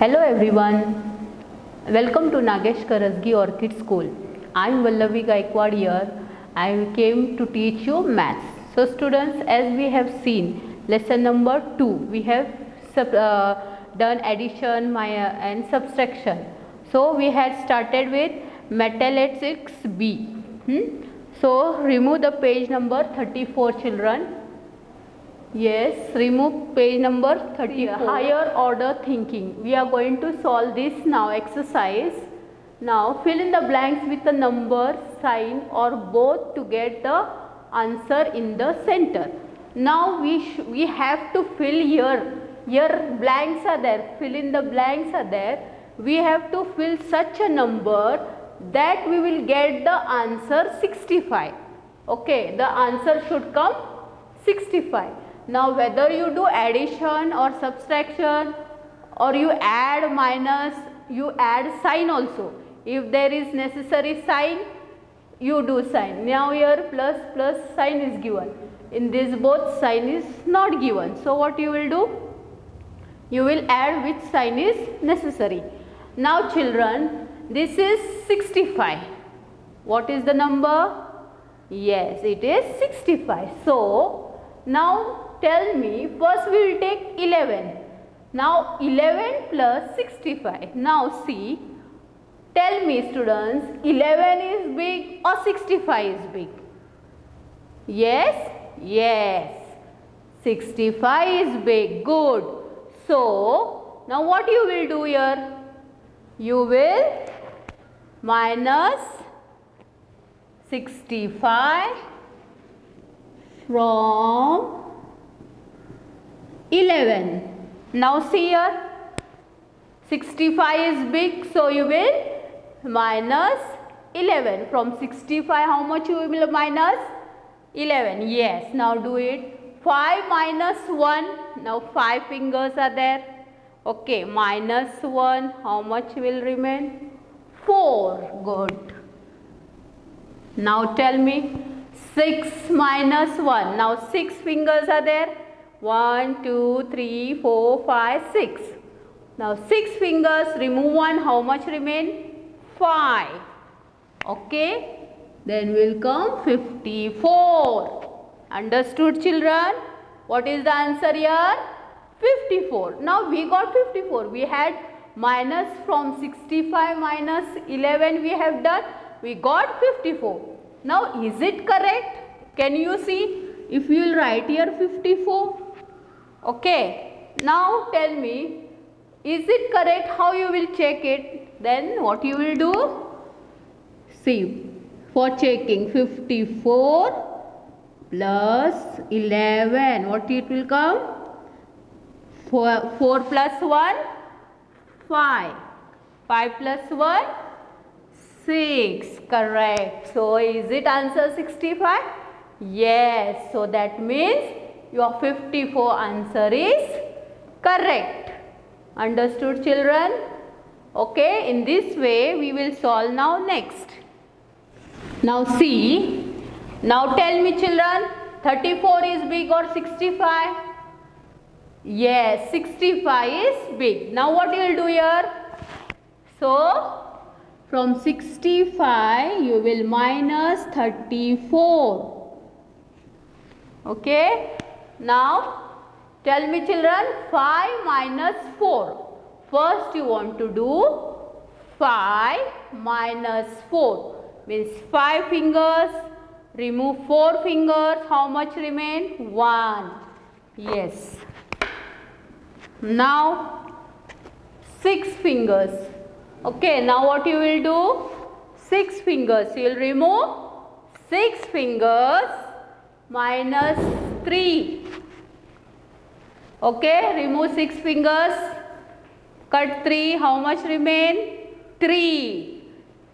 Hello everyone, welcome to Nagesh Karasgi Orchid School. I am Vallavi Gaikwad here. I came to teach you maths. So students, as we have seen lesson number 2, we have done addition and subtraction. So we had started with mathematics B. So remove the page number 34 children. Yes, remove page number 30. Higher order thinking. We are going to solve this now exercise. Now fill in the blanks with a number, sign or both to get the answer in the center. Now we have to fill here blanks are there. Fill in the blanks are there. We have to fill such a number that we will get the answer 65. Okay, the answer should come 65. Now whether you do addition or subtraction or you add minus, you add sign also. If there is necessary sign, you do sign. Now here plus sign is given. In this both sign is not given. So what you will do? You will add which sign is necessary. Now children, this is 65. What is the number? Yes, it is 65. So now tell me, first we will take 11. Now 11 plus 65. Now see, tell me students, 11 is big or 65 is big? Yes, yes, 65 is big. Good. So now what you will do here? You will minus 65 from 11. Now see here, 65 is big, so you will minus 11. From 65, how much you will minus? 11. Yes, now do it. 5 minus 1, now 5 fingers are there. Okay, minus 1, how much will remain? 4. Good. Now tell me, 6 minus 1, now 6 fingers are there. 1, 2, 3, 4, 5, 6. Now 6 fingers, remove 1, how much remain? 5. Okay, then will come 54. Understood children? What is the answer here? 54. Now we got 54. We had minus from 65 minus 11 we have done. We got 54. Now is it correct? Can you see? If you will write here 54. Okay. Now tell me, is it correct? How you will check it? Then what you will do? See, for checking 54 plus 11. What it will come? 4 plus 1, 5. 5 plus 1, 6. Correct. So is it answer 65? Yes. So that means your 54 answer is correct. Understood children? Okay. In this way we will solve now next. Now see. Now tell me children, 34 is big or 65? Yes, 65 is big. Now what you will do here? So from 65 you will minus 34. Okay. Now tell me children, 5 minus 4. First you want to do 5 minus 4. Means 5 fingers. Remove 4 fingers. How much remain? 1. Yes. Now 6 fingers. Okay, now what you will do? 6 fingers. You will remove 6 fingers minus 3. Okay, remove 6 fingers. Cut 3. How much remain? 3.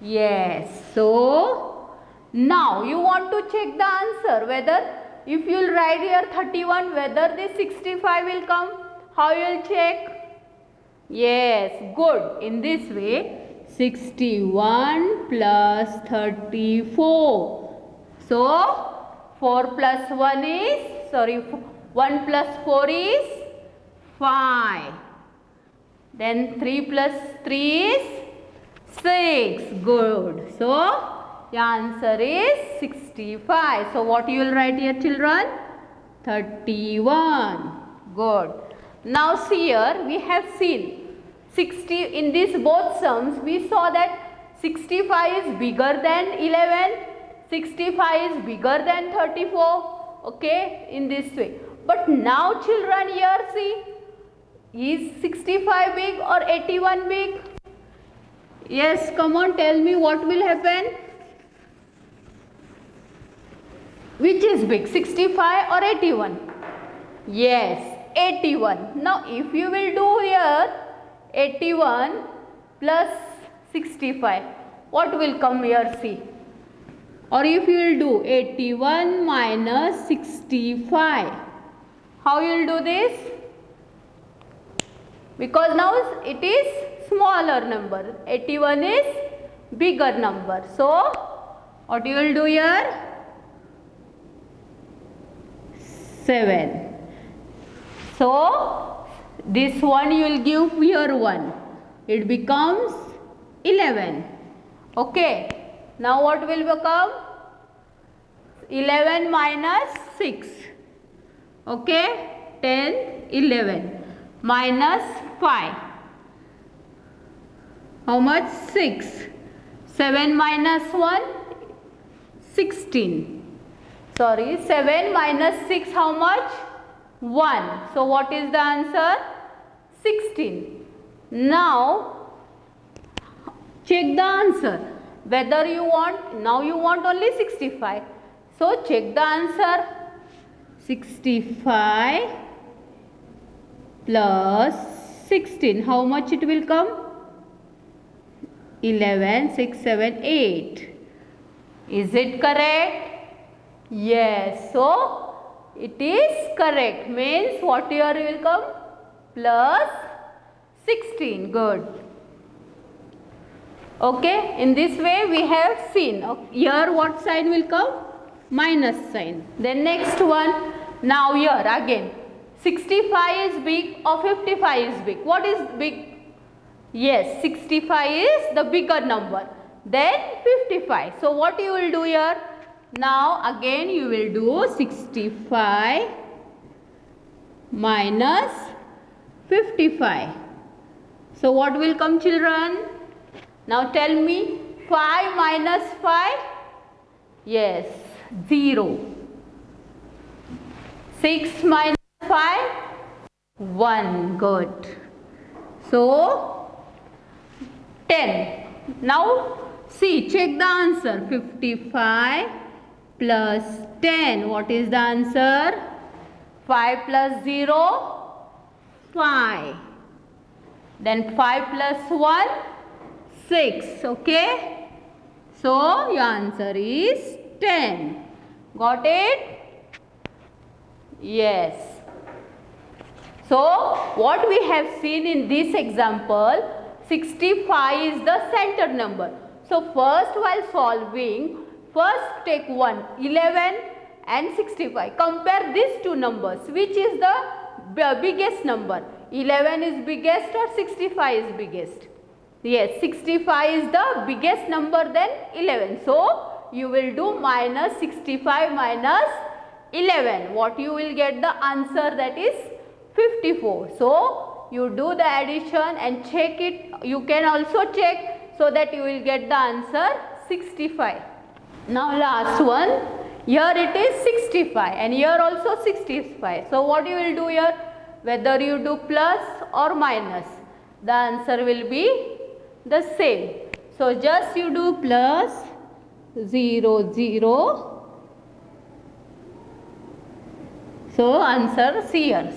Yes. So now you want to check the answer, whether if you will write here 31, whether this 65 will come. How you will check? Yes, good. In this way, 61 plus 34. So 4 plus 1 is, 1 plus 4 is 5. Then 3 plus 3 is 6. Good. So your answer is 65. So what you will write here, children? 31. Good. Now see here, we have seen 60 in these both sums. We saw that 65 is bigger than 11. 65 is bigger than 34. Okay, in this way. But now children here see, is 65 big or 81 big? Yes, come on, tell me what will happen. Which is big, 65 or 81? Yes, 81. Now if you will do here 81 plus 65, what will come here, see? Or if you will do 81 minus 65, how you will do this? Because now it is smaller number, 81 is bigger number. So what you will do here? 7. So this one you will give here 1. It becomes 11. Okay. Now what will become? 11 minus 6. Okay. 10, 11. Minus 5. How much? 6. 7 minus 1? 16. Sorry, 7 minus 6 how much? 1. So what is the answer? 16. Now check the answer. Whether you want, now you want only 65. So check the answer. 65 plus 16. How much it will come? 11, 6, 7, 8. Is it correct? Yes. So it is correct. Means what here will come? Plus 16. Good. Okay. In this way we have seen. Here what sign will come? Minus sign. Then next one. Now here again. 65 is big or 55 is big? What is big? Yes, 65 is the bigger number. Then 55. So what you will do here? Now again you will do 65 minus 55. So what will come, children? Now tell me, 5 minus 5? Yes, 0. 6 minus 5? 1. Good. So 10. Now see, check the answer. 55 plus 10. What is the answer? 5 plus 0? 5. Then 5 plus 1? 6. Okay. So your answer is 10. Got it? Yes. So what we have seen in this example, 65 is the center number. So first while solving, first take 1, 11 and 65. Compare these two numbers. Which is the biggest number? 11 is biggest or 65 is biggest? Yes, 65 is the biggest number than 11. So you will do minus 65 minus 11. What you will get the answer, that is 54. So you do the addition and check it. You can also check so that you will get the answer 65. Now last one. Here it is 65 and here also 65. So what you will do here? Whether you do plus or minus, the answer will be the same. So just you do plus 0, 0. So answer C here.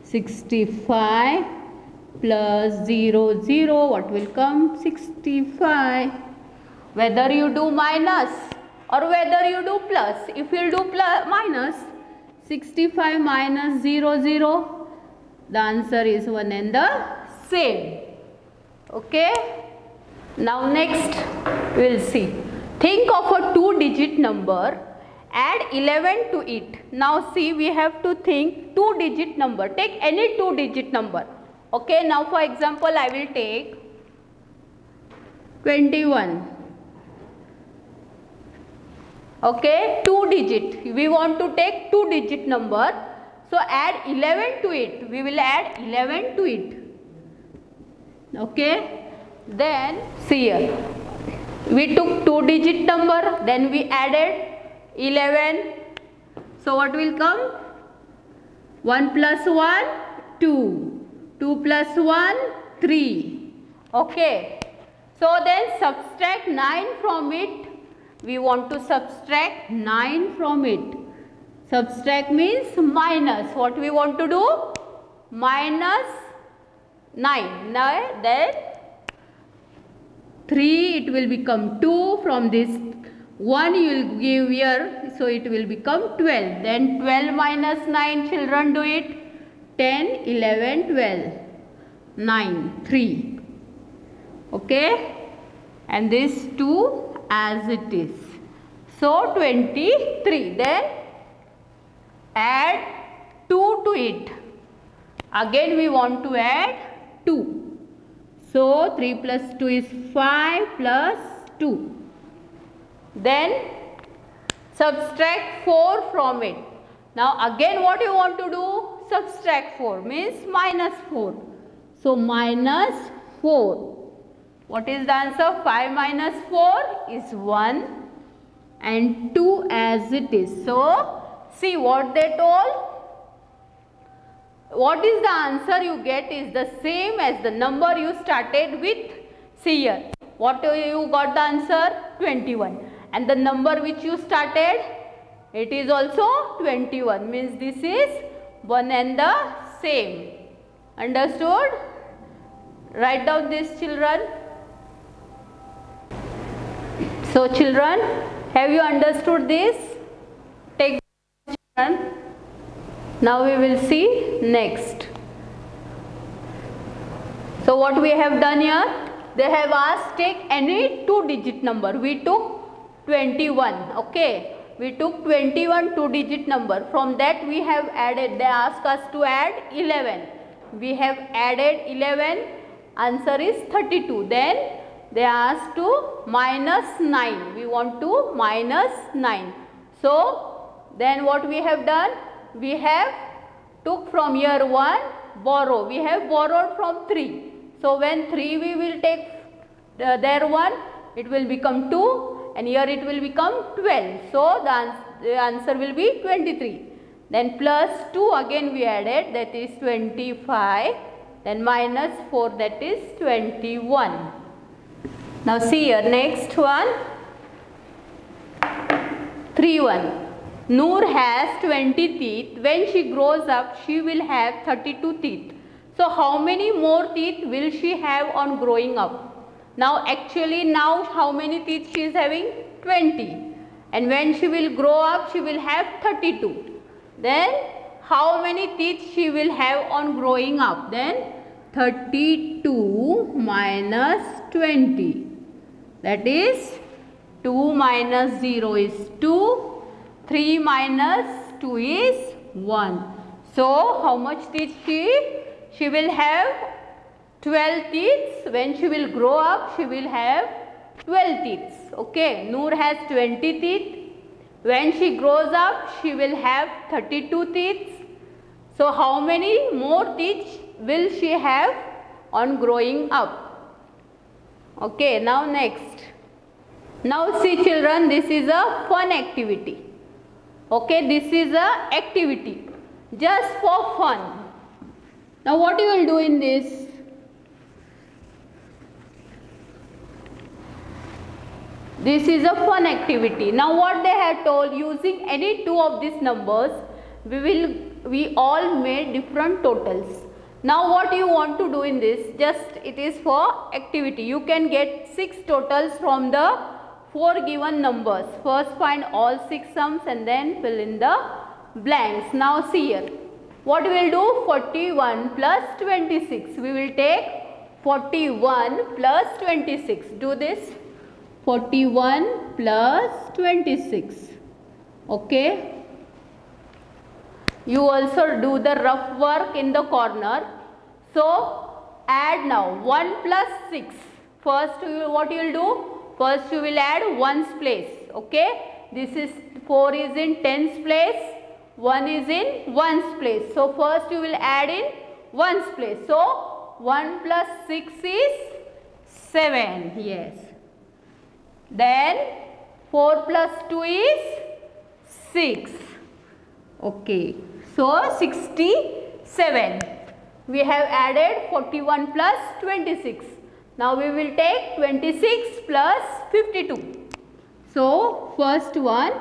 65 plus 0, 0. What will come? 65. Whether you do minus or whether you do plus. If you do plus minus, 65 minus 0, 0. The answer is one and the same. Okay. Now next we will see. Think of a 2-digit number. Add 11 to it. Now see, we have to think 2-digit number. Take any 2-digit number. Okay, now for example I will take 21. Okay, 2 digit. We want to take 2 digit number. So add 11 to it. We will add 11 to it. Okay. Then see here. We took 2 digit number. Then we added 11. So what will come? 1 plus 1, 2. 2 plus 1, 3. Okay. So then subtract 9 from it. We want to subtract 9 from it. Subtract means minus. What we want to do? Minus 9. Now then 3 it will become 2. From this 1 you will give here. So it will become 12. Then 12 minus 9, children do it. 10, 11, 12. 9, 3. Okay. And this 2 as it is. So 23. Then add 2 to it. Again we want to add 2. So 3 plus 2 is 5 plus 2. Then subtract 4 from it. Now again what you want to do? Subtract 4 means minus 4. So minus 4. What is the answer? 5 minus 4 is 1 and 2 as it is. So see what they told. What is the answer you get is the same as the number you started with. See here. What you got the answer? 21. And the number which you started, it is also 21. Means this is one and the same. Understood? Write down this, children. So children, have you understood this? Take this, children. Now we will see next. So what we have done here? They have asked take any 2 digit number. We took 21. Okay. We took 21 2 digit number. From that we have added. They asked us to add 11. We have added 11. Answer is 32. Then they asked to minus 9. We want to minus 9. So then what we have done? We have took from here 1, borrow. We have borrowed from 3. So when 3 we will take there 1, it will become 2 and here it will become 12. So the answer will be 23. Then plus 2 again we added, that is 25. Then minus 4, that is 21. Now see here, next one. 3-1. Noor has 20 teeth. When she grows up, she will have 32 teeth. So how many more teeth will she have on growing up? Now actually now how many teeth she is having? 20. And when she will grow up, she will have 32. Then how many teeth she will have on growing up? Then 32 minus 20. That is 2 minus 0 is 2. 3 minus 2 is 1. So how much teeth she will have 12 teeth. When she will grow up, she will have 12 teeth. Okay, Noor has 20 teeth. When she grows up, she will have 32 teeth. So how many more teeth will she have on growing up? Okay, now next. Now see children, this is a fun activity. Okay, this is a activity just for fun. Now what you will do in this? This is a fun activity. Now what they have told, using any two of these numbers, we all made different totals. Now what you want to do in this, just it is for activity. You can get 6 totals from the 4 given numbers. First find all 6 sums and then fill in the blanks. Now see here. What we will do? 41 plus 26. We will take 41 plus 26. Do this. 41 plus 26. Okay. You also do the rough work in the corner. So add now 1 plus 6. First what you will do? First you will add 1's place. Okay. This is 4 is in 10's place. 1 is in 1's place. So first you will add in 1's place. So 1 plus 6 is 7. Yes. Then 4 plus 2 is 6. Okay. So 67. We have added 41 plus 26. Now we will take 26 plus 52. So first one,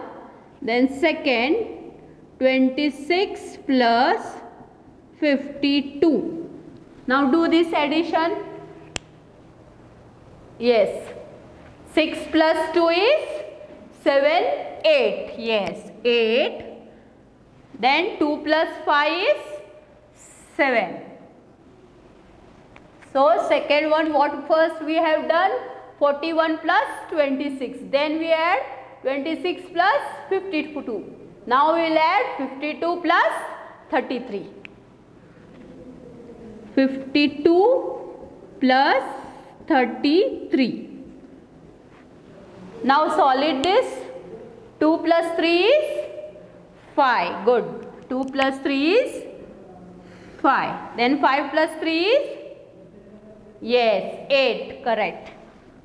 then second, 26 plus 52. Now do this addition. Yes. 6 plus 2 is 7, 8. Yes, 8. Then 2 plus 5 is 7. So second one, what first we have done? 41 plus 26. Then we add 26 plus 52. Now we will add 52 plus 33. 52 plus 33. Now solve this. 2 plus 3 is 5. Good. 2 plus 3 is 5. Then 5 plus 3 is? Yes, 8. Correct.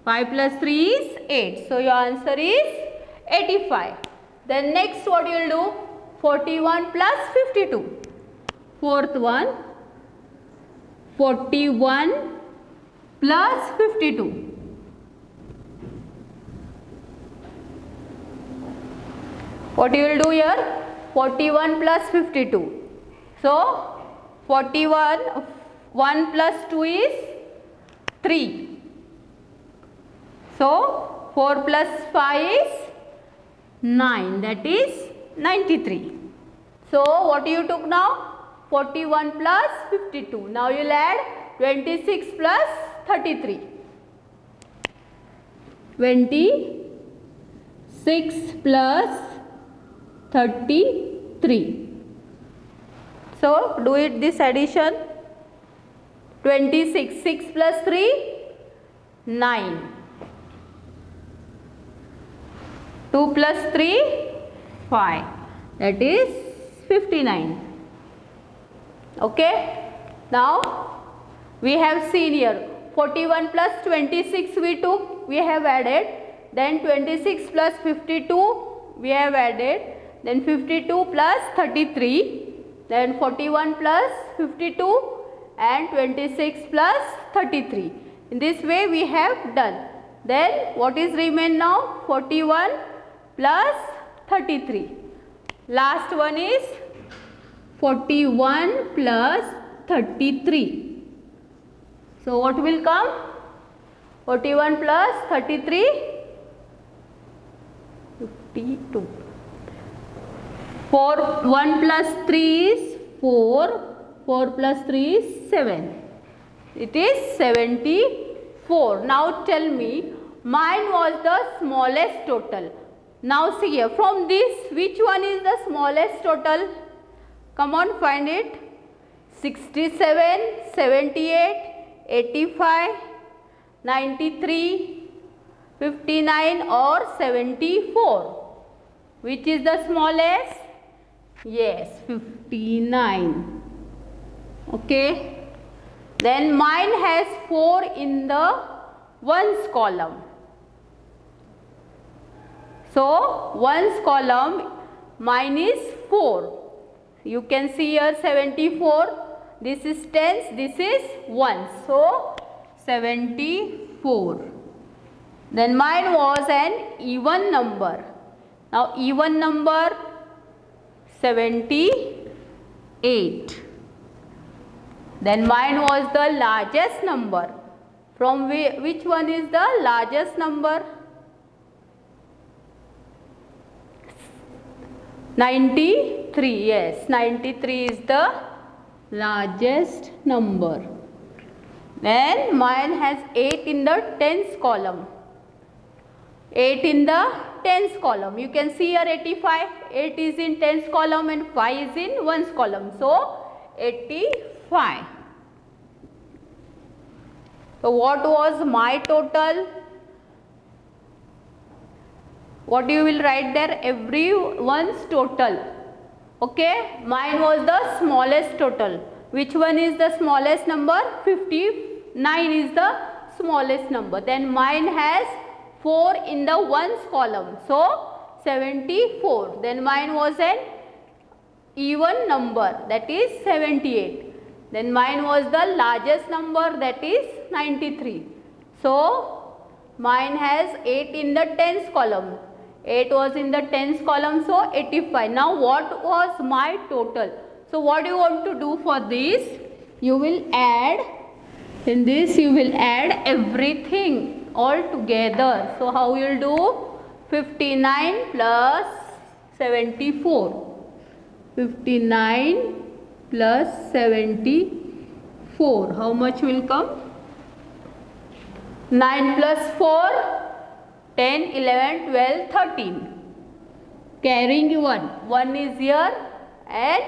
5 plus 3 is 8. So your answer is 85. Then next what you will do? 41 plus 52. Fourth one. 41 plus 52. What you will do here? 41 plus 52. So 41, 1 plus 2 is 3. So 4 plus 5 is 9. That is 93. So what you took now? 41 plus 52. Now you will add 26 plus 33. 26 plus 33. So do it this addition. 26. 6 plus 3, 9. 2 plus 3, 5. That is 59. Okay. Now we have seen here 41 plus 26 we took, we have added. Then 26 plus 52 we have added. Then 52 plus 33. Then 41 plus 52 and 26 plus 33. In this way we have done. Then what is remain now? 41 plus 33. Last one is 41 plus 33. So what will come? 41 plus 33? 52. 1 plus 3 is 4. 4 plus 3 is 7. It is 74. Now tell me, mine was the smallest total. Now see here, from this, which one is the smallest total? Come on, find it. 67, 78, 85, 93, 59 or 74. Which is the smallest? Yes, 59. Okay. Then mine has 4 in the ones column. So ones column, mine is 4. You can see here 74. This is tens, this is ones. So 74. Then mine was an even number. Now even number 78. Then mine was the largest number. From which one is the largest number? 93. Yes, 93 is the largest number. Then mine has 8 in the tens column. 8 in the tens column. You can see here 85. 8 is in tens column and 5 is in ones column. So 85. So what was my total? What you will write there? Everyone's total. Okay, mine was the smallest total. Which one is the smallest number? 59 is the smallest number. Then mine has 4 in the ones column. So 74. Then mine was an even number, that is 78. Then mine was the largest number, that is 93. So mine has 8 in the tens column. 8 was in the tens column, so 85. Now what was my total? So what you want to do for this? You will add, in this you will add everything all together. So how you will do? 59 plus 74. 59 plus 74. How much will come? 9 plus 4. 10, 11, 12, 13. Carrying 1. 1 is here and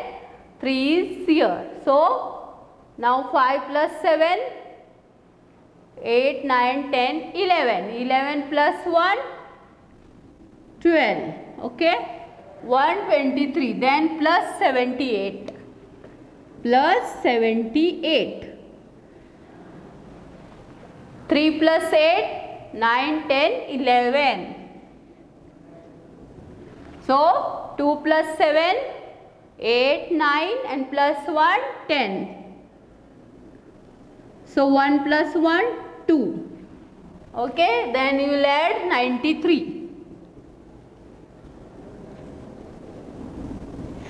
3 is here. So, now 5 plus 7, 8, 9, 10, 11. 11 plus 1, 12. Okay. 123. Then plus 78. Plus 78. 3 plus 8. 9, 10, 11. So 2 plus 7, 8, 9 and plus 1, 10. So 1 plus 1, 2. Okay, then you will add 93.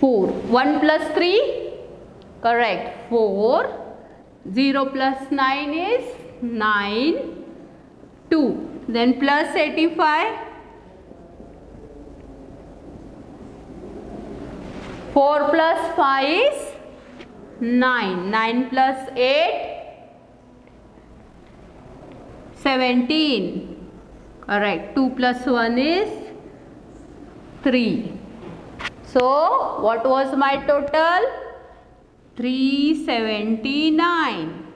4. 1 plus 3, correct, 4. 0 plus 9 is 9. 2. Then plus 85. 4 plus 5 is 9. 9 plus 8, 17. Correct. 2 plus 1 is 3. So, what was my total? 379.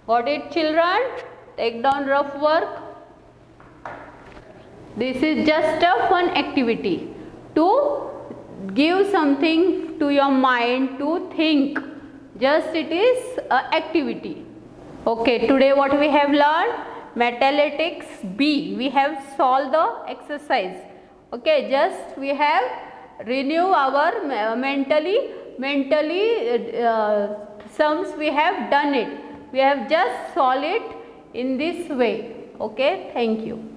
Got it, children? Take down rough work. This is just a fun activity to give something to your mind to think. Just it is an activity. Okay, today what we have learned? Mathematics B. We have solved the exercise. Okay, just we have renew our mentally sums we have done it. We have just solved it in this way. Okay, thank you.